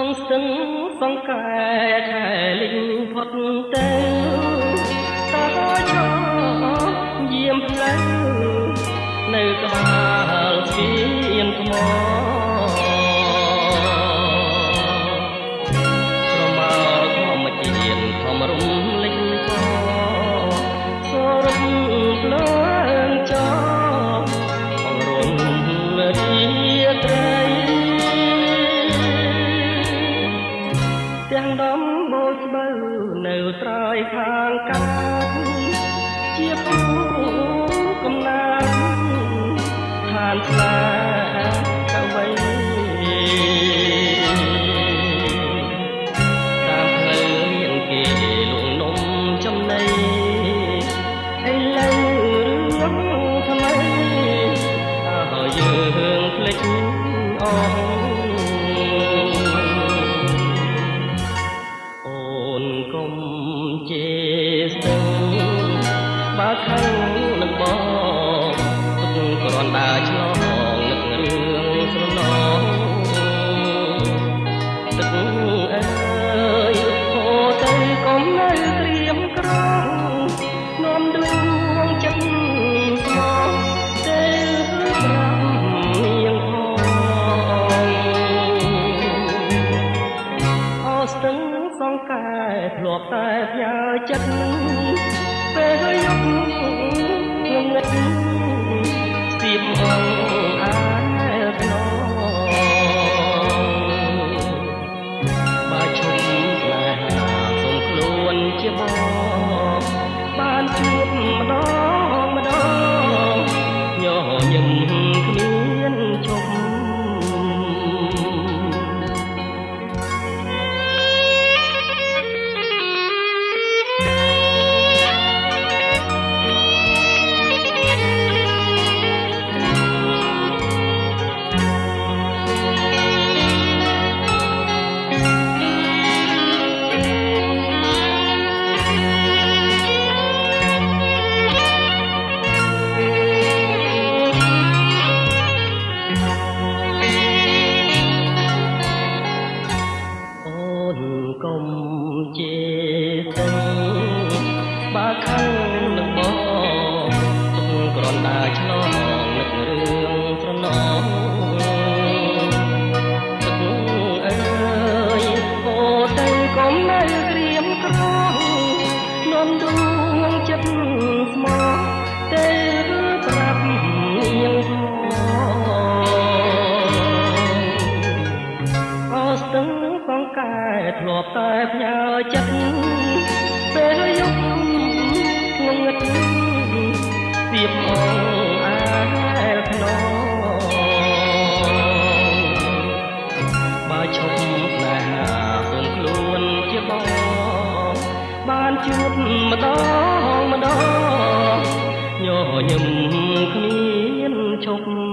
ងស្ទឹងសង្កែខែលិញផុតទៅតើឈរយាមផ្លូវនៅក្បាលស្ពានថ្មស្រមោលធម្មជាតិធម្មរំលេចសសរំលើចោផងរំរីត្រីទាំងដំបូលស្បូវនៅត្រើយខាងកាត់ជាពូកំណាត់ឋានស្លាកវីតាមផ្លូវមានគេលងនំចំណីឥឡូវរឿងថ្មីអើយើងភ្លេចអស់កុំជេរស្ទឹងបើខឹងនឹងបងទុកគ្រាន់ដើរឆ្លងនឹករឿងស្រណងទឹកអើយហូរទៅកុំនៅត្រៀមក្រងនាំដួងចិត្តស្មងទៅប្រាប់នាងផងអោស្ទឹងសង្កែធ្លាប់តែផ្ញើចិត្តពេលយប់ងងឹតស្ទាបអងអាយភ្នំបើឈប់ស្នេហាសូមខ្លួនជាបងបានជួបម្ដងម្ដងញញឹមគ្មានឈប់កុំជេរស្ទឹងបើខឹងនឹងបងទុកគ្រាន់ដើរឆ្លងនឹករឿងស្រណងទឹកអើយហូរទៅកុំនៅក្រៀមក្រងនាំដួងចិត្តស្មោះទៅប្រាប់នាងផងអោស្ទឹងសង្កែធ្លាប់តែផ្ញើចិត្តពេលយប់ងងឹតស្ទាបអងអាយភ្នំបើឈប់ស្នេហាសូមខ្លួនជាបងបានជួបម្ដងម្ដងញញឹមគ្មានឈប់